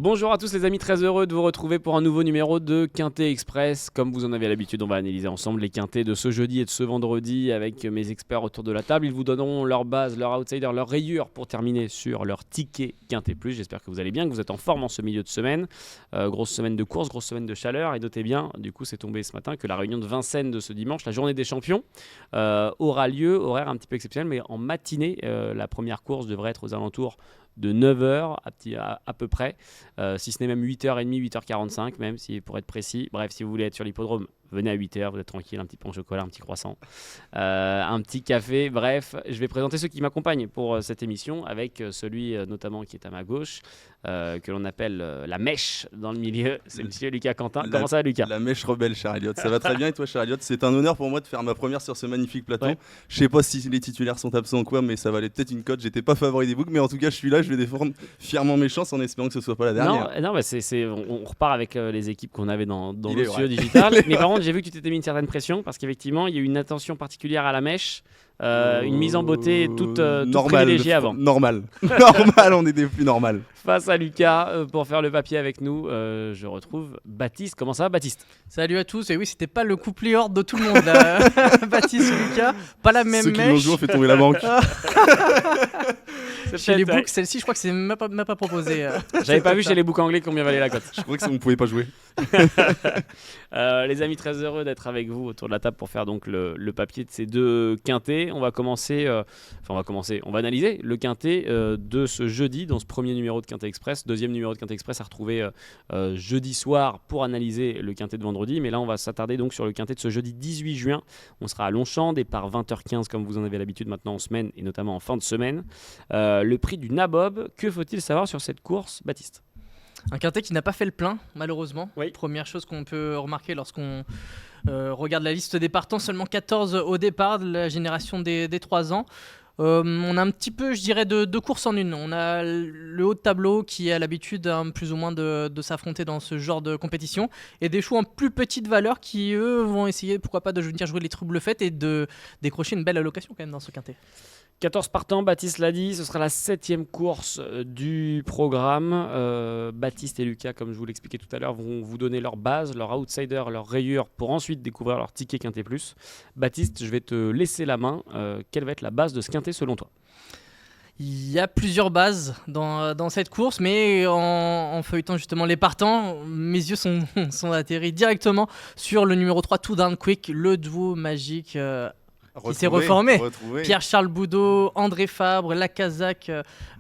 Bonjour à tous les amis, très heureux de vous retrouver pour un nouveau numéro de Quintet Express. Comme vous en avez l'habitude, on va analyser ensemble les quintets de ce jeudi et de ce vendredi avec mes experts autour de la table. Ils vous donneront leur base, leur outsider, leur rayure pour terminer sur leur ticket Quintet Plus. J'espère que vous allez bien, que vous êtes en forme en ce milieu de semaine. Grosse semaine de course, grosse semaine de chaleur. Et notez bien, du coup c'est tombé ce matin que la réunion de Vincennes de ce dimanche, la journée des champions, aura lieu, horaire un petit peu exceptionnel, mais en matinée. La première course devrait être aux alentours de 9h à peu près, si ce n'est même 8h30, 8h45 même, pour être précis. Bref, si vous voulez être sur l'hippodrome, venez à 8h, vous êtes tranquille, un petit pain au chocolat, un petit croissant, un petit café. Bref, je vais présenter ceux qui m'accompagnent pour cette émission, avec celui notamment qui est à ma gauche, que l'on appelle la mèche dans le milieu. C'est monsieur Lucas Quentin. Comment ça va, Lucas ? La mèche rebelle, cher Elliot. Ça va très bien, et toi, cher Elliot ? C'est un honneur pour moi de faire ma première sur ce magnifique plateau. Ouais. Je sais pas si les titulaires sont absents ou quoi, mais ça valait peut-être une cote. J'étais pas favori des books, mais en tout cas, je suis là, je vais défendre fièrement mes chances en espérant que ce soit pas la dernière. Non, on repart avec les équipes qu'on avait dans Il est le vrai. studio digital. Mais par contre, j'ai vu que tu t'étais mis une certaine pression parce qu'effectivement, il y a eu une attention particulière à la mèche, une mise en beauté toute privilégiée avant. Normal, on est des plus normales. Face à Lucas, pour faire le papier avec nous, je retrouve Baptiste. Comment ça va, Baptiste ? Salut à tous, et oui, c'était pas le couplet hors de tout le monde là. Baptiste, Lucas, pas la même Ceux qui l'ont mèche. joué ont fait tomber la banque. Chez les books, celle-ci, je crois que c'est même pas proposé. J'avais pas vu chez les books anglais combien valait la cote. Je crois que on pouvait pas jouer. Les amis, très heureux d'être avec vous autour de la table pour faire donc le papier de ces deux quintets. On va analyser le quintet de ce jeudi dans ce premier numéro de Quintet Express. Deuxième numéro de Quintet Express à retrouver jeudi soir pour analyser le quintet de vendredi. Mais là, on va s'attarder donc sur le quintet de ce jeudi 18 juin. On sera à Longchamp, départ 20h15 comme vous en avez l'habitude maintenant en semaine et notamment en fin de semaine. Le prix du Nabob, que faut-il savoir sur cette course, Baptiste ? Un quintet qui n'a pas fait le plein, malheureusement. Oui. Première chose qu'on peut remarquer lorsqu'on regarde la liste des partants, seulement 14 au départ de la génération des 3 ans. On a un petit peu, je dirais, deux courses en une. On a le haut de tableau qui a l'habitude plus ou moins de s'affronter dans ce genre de compétition, et des chevaux en plus petite valeur qui, eux, vont essayer, pourquoi pas, de venir jouer les troubles faites et de décrocher une belle allocation quand même dans ce quintet. 14 partants, Baptiste l'a dit, ce sera la 7e course du programme. Baptiste et Lucas, comme je vous l'expliquais tout à l'heure, vont vous donner leur base, leur outsider, leur rayure pour ensuite découvrir leur ticket Quintet Plus. Baptiste, je vais te laisser la main. Quelle va être la base de ce quintet selon toi ? Il y a plusieurs bases dans cette course, mais en feuilletant justement les partants, mes yeux sont atterris directement sur le numéro 3, Too Darn Quick, le duo magique qui s'est reformé. Pierre-Charles Boudot, André Fabre, Lacazette,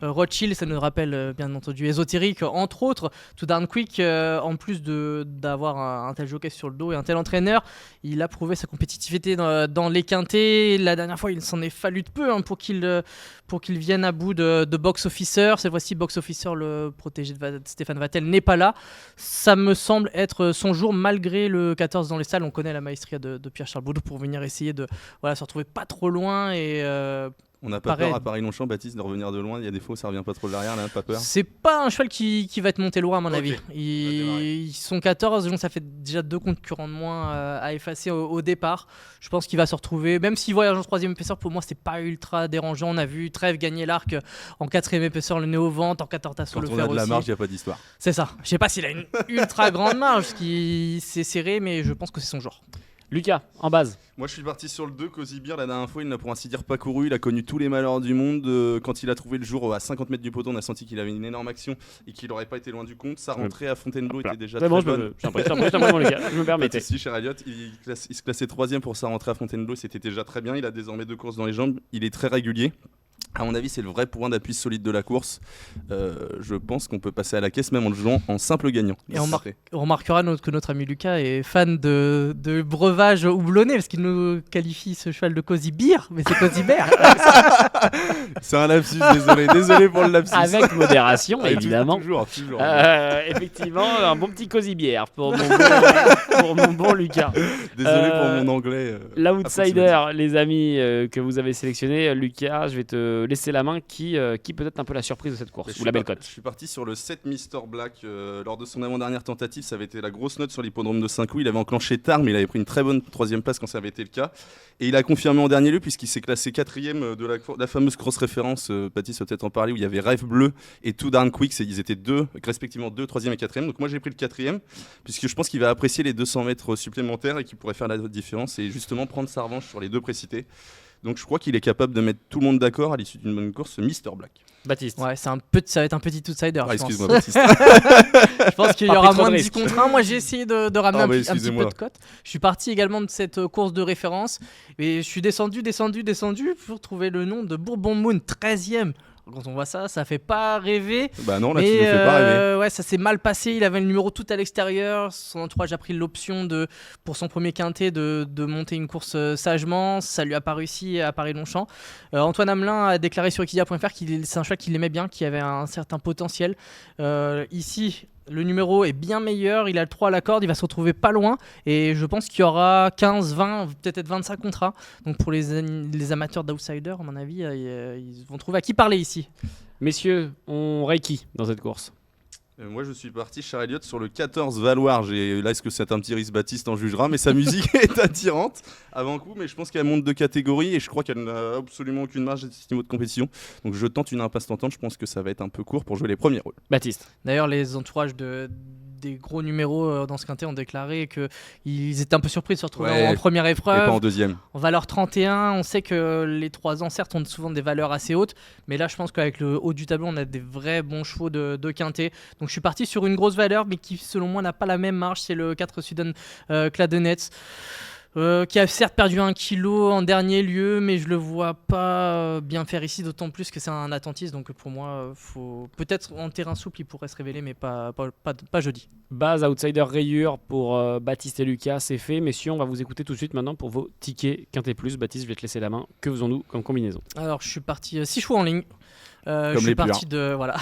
Rothschild, ça nous rappelle bien entendu Ésotérique, entre autres. Too Darn Quick, en plus d'avoir un tel jockey sur le dos et un tel entraîneur, il a prouvé sa compétitivité dans les quintets. La dernière fois, il s'en est fallu de peu pour qu'il vienne à bout de Box Officer. Cette fois-ci, Box Officer, le protégé de Stéphane Vattel, n'est pas là. Ça me semble être son jour, malgré le 14 dans les salles. On connaît la maestria de Pierre-Charles Boudot pour venir essayer de se retrouver pas trop loin. Et on n'a pas peur à Paris-Longchamp, Baptiste, de revenir de loin. Il y a des fois où ça revient pas trop de l'arrière, là, pas peur. C'est pas un cheval qui va être monté loin, à mon avis. Okay. Ils sont 14, donc ça fait déjà 2 concurrents de moins à effacer au départ. Je pense qu'il va se retrouver, même s'il voyage en 3e épaisseur, pour moi c'est pas ultra dérangeant. On a vu Trèves gagner l'arc en 4e épaisseur, le nez au ventre, en 14 tasses le fer aussi. Quand on a de la marge, il n'y a pas d'histoire. C'est ça. Je sais pas s'il a une ultra grande marge, qui s'est serré, mais je pense que c'est son genre. Lucas, en base. Moi je suis parti sur le 2, Cozy Beer. La dernière fois il n'a pour ainsi dire pas couru, il a connu tous les malheurs du monde. Quand il a trouvé le jour à 50 mètres du poteau, on a senti qu'il avait une énorme action et qu'il n'aurait pas été loin du compte. Sa rentrée à Fontainebleau était déjà très bonne. Je me permettais. Si, cher Elliot, il se classait 3e pour sa rentrée à Fontainebleau, c'était déjà très bien. Il a désormais 2 courses dans les jambes, il est très régulier. À mon avis, c'est le vrai point d'appui solide de la course. Je pense qu'on peut passer à la caisse même en le jouant en simple gagnant. Et on remarquera que notre ami Lucas est fan de breuvage houblonné, parce qu'il nous qualifie ce cheval de Cozy Beer, mais c'est Cozy Beer. C'est un lapsus, désolé pour le lapsus. Avec modération, évidemment. Toujours. Effectivement, un bon petit Cozy Beer pour mon bon Lucas. Désolé pour mon anglais. L'outsider, les amis, que vous avez sélectionné, Lucas, je vais te laisser la main qui peut être un peu la surprise de cette course, Je ou la belle cote. Je suis parti sur le 7 Mr. Black. Lors de son avant-dernière tentative, ça avait été la grosse note sur l'hippodrome de Saint-Cloud. Il avait enclenché tard, mais il avait pris une très bonne troisième place quand ça avait été le cas. Et il a confirmé en dernier lieu, puisqu'il s'est classé quatrième de la fameuse cross-référence, Baptiste va peut-être en parler, où il y avait Rêve Bleu et Too Darn Quick. Ils étaient respectivement 2, 3e et 4e. Donc moi j'ai pris le 4e, puisque je pense qu'il va apprécier les 200 mètres supplémentaires et qu'il pourrait faire la différence et justement prendre sa revanche sur les deux précités. Donc je crois qu'il est capable de mettre tout le monde d'accord à l'issue d'une bonne course, Mr. Black. Baptiste. Ouais, ça va être un petit outsider. Ah, je pense. excuse-moi Baptiste. Je pense qu'il y Pas aura pris trop moins de de 10 risques. contre 1. Moi, j'ai essayé de ramener un petit peu excusez-moi. de cote. Je suis parti également de cette course de référence. Et je suis descendu pour trouver le nom de Bourbon Moon, 13e. Quand on voit ça, ça fait pas rêver. Bah non, là tu Mais ne fais pas rêver. ouais, ça s'est mal passé. Il avait le numéro tout à l'extérieur. Son entourage a pris l'option pour son premier quintet de monter une course sagement. Ça lui a pas réussi à Paris-Longchamp. Antoine Hamelin a déclaré sur Equidia.fr qu'il c'est un cheval qu'il aimait bien, qui avait un certain potentiel. Ici, le numéro est bien meilleur. Il a le 3 à la corde. Il va se retrouver pas loin. Et je pense qu'il y aura 15, 20, peut-être 25 contrats. Donc pour les amateurs d'outsiders, à mon avis, ils vont trouver à qui parler ici. Messieurs, on raye qui dans cette course? Moi je suis parti Charles Elliott sur le 14 Valoir. Là est-ce que c'est un petit risque, Baptiste en jugera, mais sa musique est attirante avant coup, mais je pense qu'elle monte de catégorie et je crois qu'elle n'a absolument aucune marge à ce niveau de compétition. Donc je tente une impasse tentante, je pense que ça va être un peu court pour jouer les premiers rôles. Baptiste. D'ailleurs, les entourages des gros numéros dans ce quintet ont déclaré qu'ils étaient un peu surpris de se retrouver Ouais, en première Et pas épreuve. en deuxième. En valeur 31, on sait que les 3 ans, certes, ont souvent des valeurs assez hautes, mais là, je pense qu'avec le haut du tableau, on a des vrais bons chevaux de quintet. Donc, je suis parti sur une grosse valeur, mais qui, selon moi, n'a pas la même marge. C'est le 4 Sweden Cladenetz. Qui a certes perdu 1 kilo en dernier lieu, mais je le vois pas bien faire ici, d'autant plus que c'est un attentiste. Donc pour moi, faut peut-être en terrain souple, il pourrait se révéler, mais pas jeudi. Base, outsider, rayure pour Baptiste et Lucas, c'est fait. Messieurs, on va vous écouter tout de suite maintenant pour vos tickets Quintet Plus. Baptiste, je vais te laisser la main. Que faisons-nous comme combinaison? Alors je suis parti 6 chevaux en ligne. Je Comme suis les parti de. Voilà.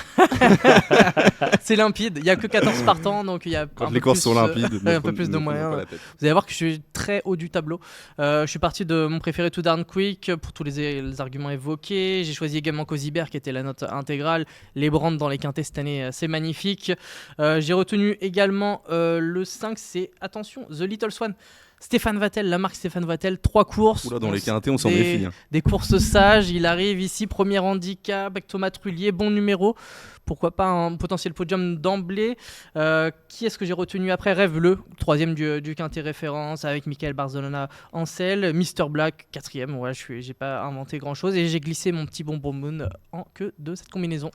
C'est limpide, il n'y a que 14 partants, donc il y a Quand un les peu courses plus, sont limpides, un peu plus de moyens. Vous allez voir que je suis très haut du tableau. Je suis parti de mon préféré Too Darn Quick pour tous les arguments évoqués. J'ai choisi également Cosibert qui était la note intégrale. Les brandes dans les quintets cette année, c'est magnifique. J'ai retenu également le 5, c'est attention, The Little Swan. Stéphane Vattel, la marque Stéphane Vattel, 3 courses. Oula, dans les quintés, on s'en méfie. Des courses sages, il arrive ici, premier handicap avec Thomas Trullier, bon numéro. Pourquoi pas un potentiel podium d'emblée. Qui est-ce que j'ai retenu après? Rêve Bleu, 3e du quintet référence avec Michael Barzolona en selle. Mr. Black, 4e. Ouais, j'ai pas inventé grand-chose et j'ai glissé mon petit bonbon moon en queue de cette combinaison.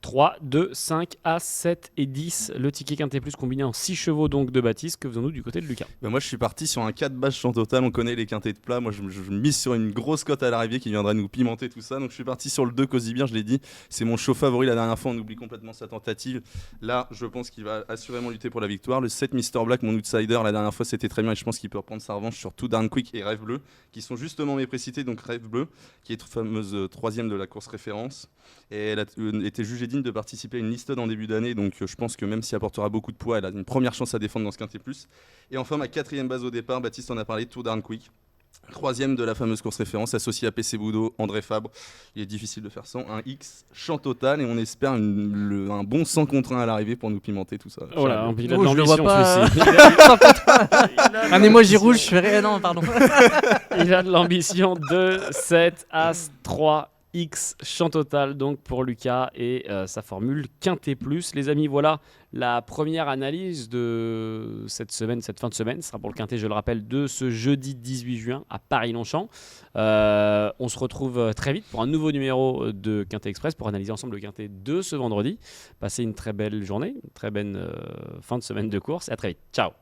3, 2, 5, As, 7 et 10. Le ticket Quintet Plus combiné en 6 chevaux donc de Baptiste. Que faisons-nous du côté de Lucas? Moi je suis parti sur un 4 bâches champ total, on connaît les quintets de plat, moi je mise sur une grosse cote à l'arrivée qui viendra nous pimenter tout ça, donc je suis parti sur le 2 Cosibir, je l'ai dit, c'est mon show favori la dernière fois, on oublie complètement sa tentative, là je pense qu'il va assurément lutter pour la victoire. Le 7 Mr. Black, mon outsider, la dernière fois c'était très bien et je pense qu'il peut reprendre sa revanche sur Too Darn Quick et Rêve Bleu, qui sont justement mes précités, donc Rêve Bleu, qui est fameuse 3e de la course référence, et elle a été jugée digne de participer à une liste en début d'année, donc je pense que même si elle apportera beaucoup de poids, elle a une première chance à défendre dans ce quintet plus. Et enfin ma 4e base au départ, Baptiste en a parlé, Too Darn Quick, 3e de la fameuse course référence, associé à PC Boudot, André Fabre. Il est difficile de faire sans, un X champ total et on espère un bon 100 contre 1 à l'arrivée pour nous pimenter tout ça. Oh là, il a de Oh, je le vois l'ambition pas. celui-ci. Un emoji rouge, je ferai. Non, pardon. Il a de l'ambition. 2, 7, As, 3, X champ total donc pour Lucas et sa formule Quintet Plus. Les amis, voilà la première analyse de cette semaine, cette fin de semaine. Ce sera pour le Quintet, je le rappelle, de ce jeudi 18 juin à Paris-Longchamp. On se retrouve très vite pour un nouveau numéro de Quintet Express pour analyser ensemble le Quintet de ce vendredi. Passez une très belle journée, une très belle fin de semaine de course et à très vite. Ciao.